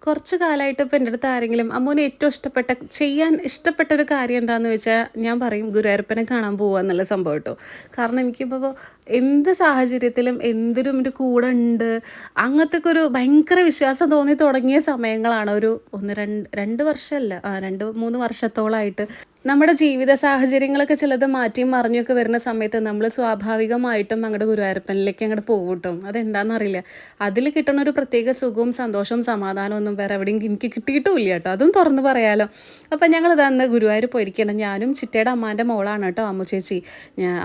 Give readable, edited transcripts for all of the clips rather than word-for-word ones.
കുറച്ച് കാലമായിട്ട് ഇപ്പം എൻ്റെ അടുത്ത് ആരെങ്കിലും അമ്മൂന് ഏറ്റവും ചെയ്യാൻ ഇഷ്ടപ്പെട്ട ഒരു കാര്യം എന്താണെന്ന് വെച്ചാൽ ഞാൻ പറയും ഗുരുവായൂരപ്പനെ കാണാൻ പോവുക എന്നുള്ള സംഭവം കേട്ടോ. കാരണം എനിക്കിപ്പോൾ എന്ത് സാഹചര്യത്തിലും എന്തിനും എൻ്റെ കൂടെ ഉണ്ട് അങ്ങനത്തെ ഒരു ഭയങ്കര വിശ്വാസം തോന്നി തുടങ്ങിയ സമയങ്ങളാണ്. ഒരു ഒന്ന് രണ്ട് രണ്ട് വർഷമല്ല, 2-3 വർഷത്തോളമായിട്ട് നമ്മുടെ ജീവിത സാഹചര്യങ്ങളൊക്കെ ചിലത് മാറ്റിയും മറിഞ്ഞൊക്കെ വരുന്ന സമയത്ത് നമ്മൾ സ്വാഭാവികമായിട്ടും അങ്ങോട്ട് ഗുരുവായൂരപ്പനിലേക്ക് അങ്ങോട്ട് പോകും കേട്ടോ. അതെന്താണെന്നറിയില്ല, അതിൽ കിട്ടുന്ന ഒരു പ്രത്യേക സുഖവും സന്തോഷവും സമാധാനവും ഒന്നും വേറെ എവിടെയും എനിക്ക് കിട്ടിയിട്ടുമില്ല കേട്ടോ. അതും തുറന്ന് പറയാലോ. അപ്പം ഞങ്ങളിത് അന്ന് ഗുരുവായൂർ പോയിരിക്കണം. ഞാനും ചിറ്റയുടെ അമ്മാൻ്റെ മോളാണ് കേട്ടോ അമ്മു ചേച്ചി.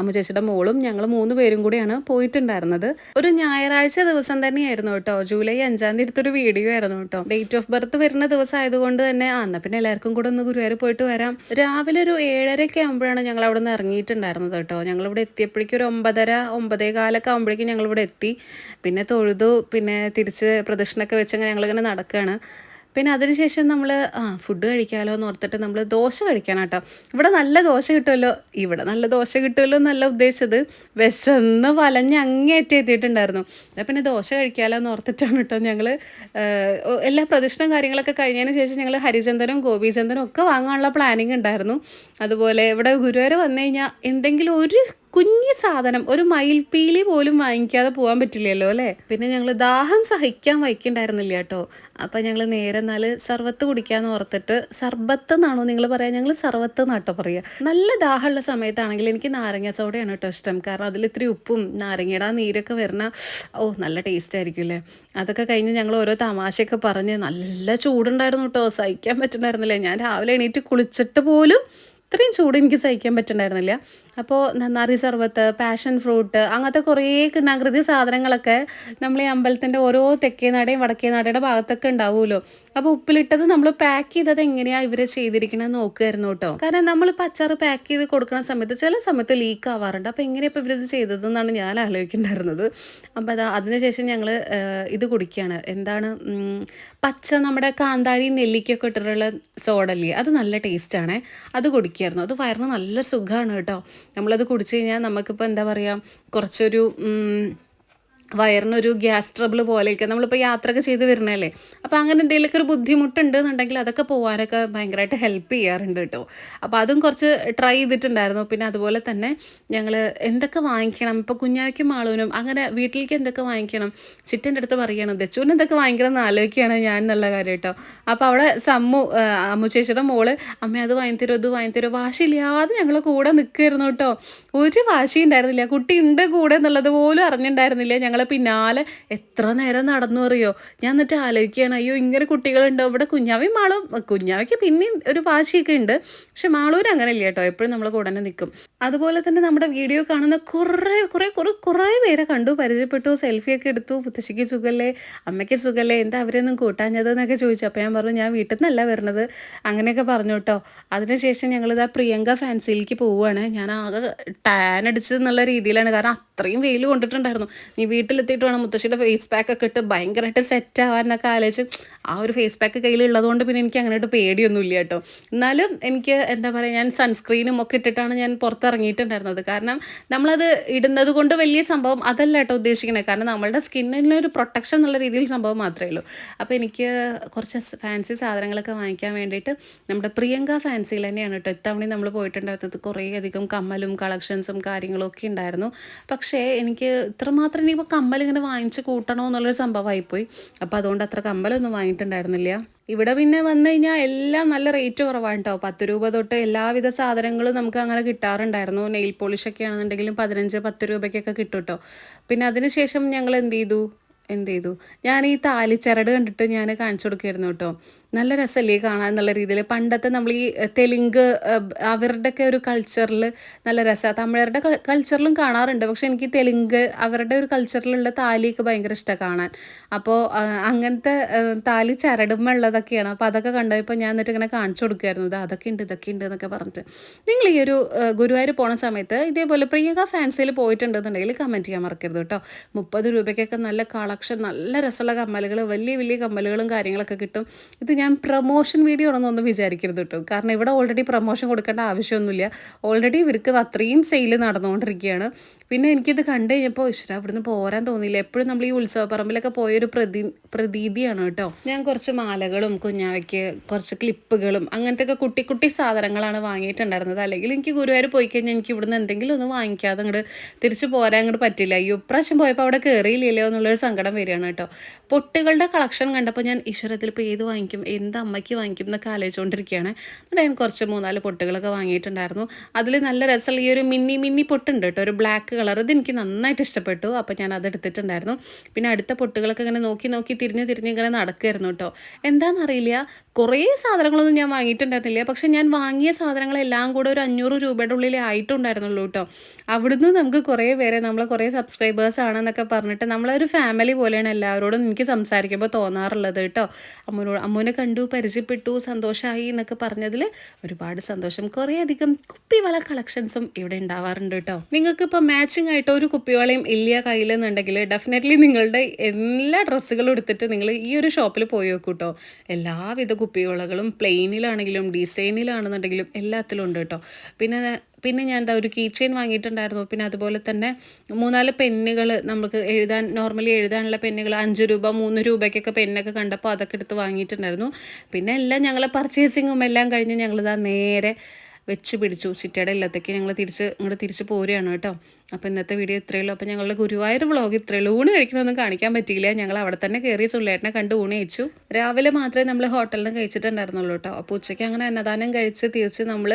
അമ്മു ചേച്ചിയുടെ മോളും ഞങ്ങൾ 3 പേരും കൂടിയാണ് പോയിട്ടുണ്ടായിരുന്നത്. ഒരു ഞായറാഴ്ച ദിവസം തന്നെയായിരുന്നു കേട്ടോ. ജൂലൈ 5-ാം തീയതി എടുത്തൊരു വീഡിയോ ആയിരുന്നു കേട്ടോ. ഡേറ്റ് ഓഫ് ബർത്ത് വരുന്ന ദിവസം ആയതുകൊണ്ട് തന്നെ എന്നാൽ പിന്നെ എല്ലാവർക്കും കൂടെ ഒന്ന് ഗുരുവായൂർ പോയിട്ട് വരാം. രാവിലെ ഒരു 7:30 ആകുമ്പോഴാണ് ഞങ്ങൾ അവിടെ നിന്ന് ഇറങ്ങിയിട്ടുണ്ടായിരുന്നത് കേട്ടോ. ഞങ്ങളിവിടെ എത്തിയപ്പോഴേക്കും ഒരു 9:30 9:15 ആകുമ്പോഴേക്കും ഞങ്ങളിവിടെ എത്തി. പിന്നെ തൊഴുതു, പിന്നെ തിരിച്ച് പ്രദക്ഷിണമൊക്കെ വെച്ച് ഞങ്ങളിങ്ങനെ നടക്കുകയാണ്. പിന്നെ അതിനുശേഷം നമ്മൾ ഫുഡ് കഴിക്കാമല്ലോ എന്ന് ഓർത്തിട്ട് നമ്മൾ ദോശ കഴിക്കാനാട്ടോ. ഇവിടെ നല്ല ദോശ കിട്ടുമല്ലോ എന്നല്ല ഉദ്ദേശിച്ചത്, വിശന്ന് വലഞ്ഞ് അങ്ങേയറ്റം എത്തിയിട്ടുണ്ടായിരുന്നു. പിന്നെ ദോശ കഴിക്കാമല്ലോ എന്ന് ഓർത്തിട്ടാണ് കേട്ടോ ഞങ്ങൾ എല്ലാ പ്രദക്ഷിണം കാര്യങ്ങളൊക്കെ കഴിഞ്ഞതിന് ശേഷം ഞങ്ങൾ ഹരിചന്ദനും ഗോപീചന്ദനും ഒക്കെ വാങ്ങാനുള്ള പ്ലാനിങ് ഉണ്ടായിരുന്നു. അതുപോലെ ഇവിടെ ഗുരുവായൂർ വന്നു കഴിഞ്ഞാൽ എന്തെങ്കിലും ഒരു കുഞ്ഞു സാധനം, ഒരു മയിൽപ്പീലി പോലും വാങ്ങിക്കാതെ പോകാൻ പറ്റില്ലല്ലോ അല്ലേ. പിന്നെ ഞങ്ങൾ ദാഹം സഹിക്കാൻ വയ്ക്കുന്നുണ്ടായിരുന്നില്ല കേട്ടോ. അപ്പം ഞങ്ങൾ നേരെ സർവത്ത് കുടിക്കാമെന്ന് ഓർത്തിട്ട്, സർബത്ത് എന്നാണോ നിങ്ങൾ പറയാം, ഞങ്ങൾ സർവത്ത് എന്നാട്ടോ പറയുക. നല്ല ദാഹമുള്ള സമയത്താണെങ്കിൽ എനിക്ക് നാരങ്ങ സോഡയാണ് കേട്ടോ ഇഷ്ടം. കാരണം അതിൽ ഇത്തിരി ഉപ്പും നാരങ്ങയുടെ നീരൊക്കെ വരണ നല്ല ടേസ്റ്റ് ആയിരിക്കും അല്ലേ. അതൊക്കെ കഴിഞ്ഞ് ഞങ്ങൾ ഓരോ തമാശയൊക്കെ പറഞ്ഞ് നല്ല ചൂടുണ്ടായിരുന്നു കേട്ടോ. സഹിക്കാൻ പറ്റുന്നുണ്ടായിരുന്നില്ല. ഞാൻ രാവിലെ എണീറ്റ് കുളിച്ചിട്ട് പോലും ഇത്രയും ചൂട് എനിക്ക് സഹിക്കാൻ പറ്റുന്നുണ്ടായിരുന്നില്ല. അപ്പോൾ നന്നാറി സർവത്ത്, പാഷൻ ഫ്രൂട്ട്, അങ്ങനത്തെ കുറേ കിണ്ണാകൃതി സാധനങ്ങളൊക്കെ നമ്മൾ ഈ അമ്പലത്തിൻ്റെ ഓരോ തെക്കേ നടയും വടക്കേ നടയുടെ ഭാഗത്തൊക്കെ ഉണ്ടാവുമല്ലോ. അപ്പോൾ ഉപ്പിലിട്ടത് നമ്മൾ പാക്ക് ചെയ്തത് എങ്ങനെയാണ് ഇവർ ചെയ്തിരിക്കണമെന്ന് നോക്കുമായിരുന്നു കേട്ടോ. കാരണം നമ്മളിപ്പോൾ അച്ചാർ പാക്ക് ചെയ്ത് കൊടുക്കുന്ന സമയത്ത് ചില സമയത്ത് ലീക്ക് ആവാറുണ്ട്. അപ്പോൾ എങ്ങനെയാണ് ഇപ്പോൾ ഇവരിത് ചെയ്തതെന്നാണ് ഞാൻ ആലോചിക്കുന്നുണ്ടായിരുന്നത്. അപ്പോൾ അതിനുശേഷം ഞങ്ങൾ ഇത് കുടിക്കുകയാണ്. എന്താണ്, നമ്മുടെ കാന്താരി നെല്ലിക്കൊക്കെ ഇട്ടിട്ടുള്ള സോഡല്ലേ, അത് നല്ല ടേസ്റ്റാണ്. അത് കുടിക്കുമായിരുന്നു. അത് വയറിന് നല്ല സുഖമാണ് കേട്ടോ. നമ്മളത് കുടിച്ച് കഴിഞ്ഞാൽ നമുക്കിപ്പോൾ എന്താ പറയുക, കുറച്ചൊരു വയറിനൊരു ഗ്യാസ് ട്രബിൾ പോലെയൊക്കെ, നമ്മളിപ്പോൾ യാത്രയൊക്കെ ചെയ്ത് വരണല്ലേ. അപ്പോൾ അങ്ങനെ എന്തെങ്കിലുമൊക്കെ ഒരു ബുദ്ധിമുട്ടുണ്ട് എന്നുണ്ടെങ്കിൽ അതൊക്കെ പോകാനൊക്കെ ഭയങ്കരമായിട്ട് ഹെൽപ്പ് ചെയ്യാറുണ്ട് കേട്ടോ. അപ്പോൾ അതും കുറച്ച് ട്രൈ ചെയ്തിട്ടുണ്ടായിരുന്നു. പിന്നെ അതുപോലെ തന്നെ ഞങ്ങൾ എന്തൊക്കെ വാങ്ങിക്കണം, ഇപ്പോൾ കുഞ്ഞാവയ്ക്കും മാളൂനും അങ്ങനെ വീട്ടിലേക്ക് എന്തൊക്കെ വാങ്ങിക്കണം, ചിറ്റൻ്റെ അടുത്ത് പറയണം ദച്ചൂന് എന്തൊക്കെ വാങ്ങിക്കണം എന്ന് ആലോചിക്കുകയാണ് ഞാൻ എന്നുള്ള കാര്യം കേട്ടോ. അപ്പോൾ അവിടെ അമ്മു ചേച്ചിയുടെ മോള് അമ്മ അത് വാങ്ങിത്തരും ഇത് വാങ്ങിത്തരും വാശിയില്ലാതെ ഞങ്ങൾ കൂടെ നിൽക്കുമായിരുന്നു കേട്ടോ. ഒരു വാശി ഉണ്ടായിരുന്നില്ല. കുട്ടി ഉണ്ട് കൂടെ എന്നുള്ളത് പോലും അറിഞ്ഞിട്ടുണ്ടായിരുന്നില്ല. ഞങ്ങൾ പിന്നാലെ എത്ര നേരം നടന്നു അറിയോ. ഞാൻ എന്നിട്ട് ആലോചിക്കുകയാണ്, അയ്യോ ഇങ്ങനെ കുട്ടികളുണ്ടോ ഇവിടെ. കുഞ്ഞാവയ്ക്ക് പിന്നെയും ഒരു വാശിയൊക്കെ ഉണ്ട്, പക്ഷെ മാളൂര് അങ്ങനെ ഇല്ല കേട്ടോ. എപ്പോഴും നമ്മൾ കൂടെ തന്നെ നിൽക്കും. അതുപോലെ തന്നെ നമ്മുടെ വീഡിയോ കാണുന്ന കുറേ പേരെ കണ്ടു, പരിചയപ്പെട്ടു, സെൽഫിയൊക്കെ എടുത്തു. മുത്തശ്ശിക്ക് സുഖല്ലേ, അമ്മയ്ക്ക് സുഖല്ലേ, എന്താ അവരൊന്നും കൂട്ടാഞ്ഞത് എന്നൊക്കെ ചോദിച്ചു. അപ്പോൾ ഞാൻ പറഞ്ഞു ഞാൻ വീട്ടിൽ നിന്നല്ല വരുന്നത്, അങ്ങനെയൊക്കെ പറഞ്ഞു കേട്ടോ. അതിനുശേഷം ഞങ്ങളിതാ പ്രിയങ്ക ഫാൻസിയിലേക്ക് പോവുകയാണ്. ഞാൻ ആകെ ടാൻ അടിച്ചെന്നുള്ള രീതിയിലാണ്, കാരണം അത്രയും വെയിൽ കൊണ്ടിട്ടുണ്ടായിരുന്നു. നീ വീട്ടിലെത്തിയിട്ട് വേണം മുത്തശ്ശിയുടെ ഫേസ് പാക്കൊക്കെ ഇട്ട് ഭയങ്കരമായിട്ട് സെറ്റ് ആവാൻ എന്നൊക്കെ ആലോചിച്ച് ആ ഒരു ഫേസ് പാക്ക് കയ്യിലുള്ളതുകൊണ്ട് പിന്നെ എനിക്ക് അങ്ങനെയായിട്ട് പേടിയൊന്നുമില്ല കേട്ടോ. എന്നാലും എനിക്ക് എന്താ പറയുക, ഞാൻ സൺസ്ക്രീനും ഒക്കെ ഇട്ടിട്ടാണ് ഞാൻ പുറത്തിറങ്ങിയിട്ടുണ്ടായിരുന്നത്. കാരണം നമ്മളത് ഇടുന്നത് കൊണ്ട് വലിയ സംഭവം അതല്ല കേട്ടോ ഉദ്ദേശിക്കുന്നത്. കാരണം നമ്മളുടെ സ്കിന്നിനൊരു പ്രൊട്ടക്ഷൻ എന്നുള്ള രീതിയിൽ സംഭവം മാത്രമേ ഉള്ളൂ. അപ്പോൾ എനിക്ക് കുറച്ച് ഫാൻസി സാധനങ്ങളൊക്കെ വാങ്ങിക്കാൻ വേണ്ടിയിട്ട് നമ്മുടെ പ്രിയങ്ക ഫാൻസിയിൽ തന്നെയാണ് കേട്ടോ ഇത്തവണ നമ്മൾ പോയിട്ടുണ്ടായിരുന്നത്. കുറേയധികം കമ്മലും കളക്ഷൻസും കാര്യങ്ങളും ഒക്കെ ഉണ്ടായിരുന്നു. പക്ഷേ എനിക്ക് ഇത്രമാത്രം ഇനിയിപ്പോൾ കമ്മലിങ്ങനെ വാങ്ങിച്ച് കൂട്ടണോ എന്നുള്ളൊരു സംഭവമായിപ്പോയി. അപ്പോൾ അതുകൊണ്ട് അത്ര കമ്മലൊന്നും വാങ്ങിയിട്ടുണ്ടായിരുന്നില്ല. ഇവിടെ പിന്നെ വന്നു കഴിഞ്ഞാൽ എല്ലാം നല്ല റേറ്റ് കുറവാണ് കേട്ടോ. 10 രൂപ തൊട്ട് എല്ലാവിധ സാധനങ്ങളും നമുക്ക് അങ്ങനെ കിട്ടാറുണ്ടായിരുന്നു. നെയിൽ പോളിഷൊക്കെ ആണെന്നുണ്ടെങ്കിലും 15-10 രൂപയ്ക്കൊക്കെ കിട്ടും കേട്ടോ. പിന്നെ അതിനുശേഷം ഞങ്ങൾ എന്ത് ചെയ്തു, ഞാൻ ഈ താലിച്ചരട് കണ്ടിട്ട് ഞാൻ കാണിച്ചു കൊടുക്കുമായിരുന്നു കേട്ടോ. നല്ല രസമല്ലേ കാണാൻ എന്നുള്ള രീതിയിൽ. പണ്ടത്തെ നമ്മൾ ഈ തെലുങ്ക് അവരുടെയൊക്കെ ഒരു കൾച്ചറിൽ നല്ല രസമാണ്. തമിഴരുടെ കൾച്ചറിലും കാണാറുണ്ട്, പക്ഷെ എനിക്ക് തെലുങ്ക് അവരുടെ ഒരു കൾച്ചറിലുള്ള താലിയൊക്കെ ഭയങ്കര ഇഷ്ടമാണ് കാണാൻ. അപ്പോൾ അങ്ങനത്തെ താലി ചരടുമുള്ളതൊക്കെയാണ്. അപ്പോൾ അതൊക്കെ കണ്ടപ്പോൾ ഞാൻ എന്നിട്ട് ഇങ്ങനെ കാണിച്ചു കൊടുക്കുമായിരുന്നു. ഇതൊക്കെ ഉണ്ട് എന്നൊക്കെ പറഞ്ഞിട്ട്. നിങ്ങൾ ഈ ഒരു ഗുരുവായൂർ പോണ സമയത്ത് ഇതേപോലെ പ്രിയങ്ക ഫാൻസിയിൽ പോയിട്ടുണ്ടെന്നുണ്ടെങ്കിൽ കമൻറ്റ് ചെയ്യാൻ മറക്കരുത് കേട്ടോ. 30 രൂപയ്ക്കൊക്കെ നല്ല കളക്ഷൻ നല്ല രസമുള്ള കമ്മലുകൾ, വലിയ വലിയ കമ്മലുകളും കാര്യങ്ങളൊക്കെ കിട്ടും. ഇത് ഞാൻ പ്രൊമോഷൻ വീഡിയോ ആണെന്നൊന്നും വിചാരിക്കരുത് കേട്ടോ. കാരണം ഇവിടെ ഓൾറെഡി പ്രൊമോഷൻ കൊടുക്കേണ്ട ആവശ്യമൊന്നുമില്ല. ഓൾറെഡി ഇവർക്ക് അത്രയും സെയിൽ നടന്നുകൊണ്ടിരിക്കുകയാണ്. പിന്നെ എനിക്കിത് കണ്ടു കഴിഞ്ഞപ്പോൾ ഈശ്വരാ ഇവിടുന്ന് പോരാൻ തോന്നിയില്ല. എപ്പോഴും നമ്മൾ ഈ ഉത്സവപ്പറമ്പിലൊക്കെ പോയൊരു പ്രതീതിയാണ് കേട്ടോ. ഞാൻ കുറച്ച് മാലകളും കുഞ്ഞാവയ്ക്ക് കുറച്ച് ക്ലിപ്പുകളും അങ്ങനത്തെ കുട്ടി കുട്ടി സാധനങ്ങളാണ് വാങ്ങിയിട്ടുണ്ടായിരുന്നത്. അല്ലെങ്കിൽ എനിക്ക് ഗുരുവായൂർ പോയി കഴിഞ്ഞാൽ എനിക്ക് ഇവിടുന്ന് എന്തെങ്കിലും ഒന്ന് വാങ്ങിക്കാതെ അങ്ങോട്ട് തിരിച്ച് പോരാൻ അങ്ങോട്ട് പറ്റില്ല. അയ്യോ ഇപ്രാവശ്യം പോയപ്പോൾ അവിടെ കയറിയില്ലല്ലോ എന്നുള്ളൊരു സങ്കടം വരികയാണ് കേട്ടോ. പൊട്ടുകളുടെ കളക്ഷൻ കണ്ടപ്പോൾ ഞാൻ ഈശ്വരത്തിൽ ഇപ്പോൾ ഏത് വാങ്ങിക്കും, എന്ത് അമ്മയ്ക്ക് വാങ്ങിക്കും എന്നൊക്കെ ആലോചിച്ചുകൊണ്ടിരിക്കുകയാണ്. എന്നിട്ട് ഞാൻ കുറച്ച് 3-4 പൊട്ടുകളൊക്കെ വാങ്ങിയിട്ടുണ്ടായിരുന്നു. അതിൽ നല്ല രസമുള്ള ഈ ഒരു മിന്നി മിന്നി പൊട്ടുണ്ട് കേട്ടോ, ഒരു ബ്ലാക്ക് കളർ. ഇത് എനിക്ക് നന്നായിട്ട് ഇഷ്ടപ്പെട്ടു. അപ്പോൾ ഞാൻ അത് എടുത്തിട്ടുണ്ടായിരുന്നു. പിന്നെ അടുത്ത പൊട്ടുകളൊക്കെ ഇങ്ങനെ നോക്കി നോക്കി തിരിഞ്ഞ് തിരിഞ്ഞ് ഇങ്ങനെ നടക്കുമായിരുന്നു കേട്ടോ. എന്താണെന്നറിയില്ല, കുറേ സാധനങ്ങളൊന്നും ഞാൻ വാങ്ങിയിട്ടുണ്ടായിരുന്നില്ല. പക്ഷേ ഞാൻ വാങ്ങിയ സാധനങ്ങളെല്ലാം കൂടെ ഒരു 500 രൂപയുടെ ഉള്ളിലേ ആയിട്ടുണ്ടായിരുന്നുള്ളൂ കേട്ടോ. അവിടുന്ന് നമുക്ക് കുറേ പേരെ നമ്മൾ കുറേ സബ്സ്ക്രൈബേഴ്സ് ആണെന്നൊക്കെ പറഞ്ഞിട്ട് നമ്മളൊരു ഫാമിലി പോലെയാണ് എല്ലാവരോടും എനിക്ക് സംസാരിക്കുമ്പോൾ തോന്നാറുള്ളത് കേട്ടോ. അമ്മൂനെ കണ്ടു, പരിചയപ്പെട്ടു, സന്തോഷമായി എന്നൊക്കെ പറഞ്ഞതിൽ ഒരുപാട് സന്തോഷം. കുറേ അധികം കുപ്പിവള കളക്ഷൻസും ഇവിടെ ഉണ്ടാവാറുണ്ട് കേട്ടോ. നിങ്ങൾക്ക് ഇപ്പോൾ മാച്ചിങ് ആയിട്ട് ഒരു കുപ്പിവളയും ഇല്ല കയ്യിലെന്നുണ്ടെങ്കിൽ ഡെഫിനറ്റ്ലി നിങ്ങളുടെ എല്ലാ ഡ്രസ്സുകളും എടുത്തിട്ട് നിങ്ങൾ ഈ ഒരു ഷോപ്പിൽ പോയി നോക്കൂ കേട്ടോ. എല്ലാവിധ കുപ്പിവളകളും പ്ലെയിനിലാണെങ്കിലും ഡിസൈനിലാണെന്നുണ്ടെങ്കിലും എല്ലാത്തിലും ഉണ്ട് കേട്ടോ. പിന്നെ ഞാൻ എന്താ ഒരു കീ ചെയിൻ വാങ്ങിയിട്ടുണ്ടായിരുന്നു. പിന്നെ അതുപോലെ തന്നെ 3-4 പെന്നുകൾ, നമുക്ക് നോർമലി എഴുതാനുള്ള പെന്നുകൾ 5 രൂപ 3 രൂപയ്ക്കൊക്കെ പെന്നൊക്കെ കണ്ടപ്പോൾ അതൊക്കെ എടുത്ത് വാങ്ങിയിട്ടുണ്ടായിരുന്നു. പിന്നെ എല്ലാം ഞങ്ങൾ പർച്ചേസിങ്ങും എല്ലാം കഴിഞ്ഞ് ഞങ്ങളിതാ നേരെ വെച്ച് പിടിച്ചു ചിറ്റയുടെ ഇല്ലത്തേക്ക് ഞങ്ങൾ തിരിച്ച് പോരുകയാണ് കേട്ടോ. അപ്പോൾ ഇന്നത്തെ വീഡിയോ ഇത്രയേ ഉള്ളൂ. അപ്പോൾ ഞങ്ങളുടെ ഗുരുവായൂർ വ്ളോഗ് ഇത്രയേ ഉള്ളൂ. ഊണ് കഴിക്കുമൊന്നും കാണിക്കാൻ പറ്റിയില്ല. ഞങ്ങൾ അവിടെ തന്നെ കയറി സുള്ളേട്ടനെ കണ്ട് ഊണ് കഴിച്ചു. രാവിലെ മാത്രമേ നമ്മൾ ഹോട്ടലിൽ നിന്ന് കഴിച്ചിട്ടുണ്ടായിരുന്നുള്ളൂ കേട്ടോ. അപ്പോൾ ഉച്ചയ്ക്ക് അങ്ങനെ അന്നദാനം കഴിച്ച് തിരിച്ച് നമ്മൾ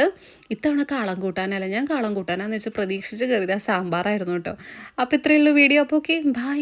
ഇത്തവണ കാളം കൂട്ടാനല്ല, ഞാൻ കാളം കൂട്ടാനാന്ന് വെച്ച് പ്രതീക്ഷിച്ച് കയറിയത് സാമ്പാറായിരുന്നു കേട്ടോ. അപ്പോൾ ഇത്രയേ ഉള്ളൂ വീഡിയോ. അപ്പോൾ ഓക്കെ, ബൈ.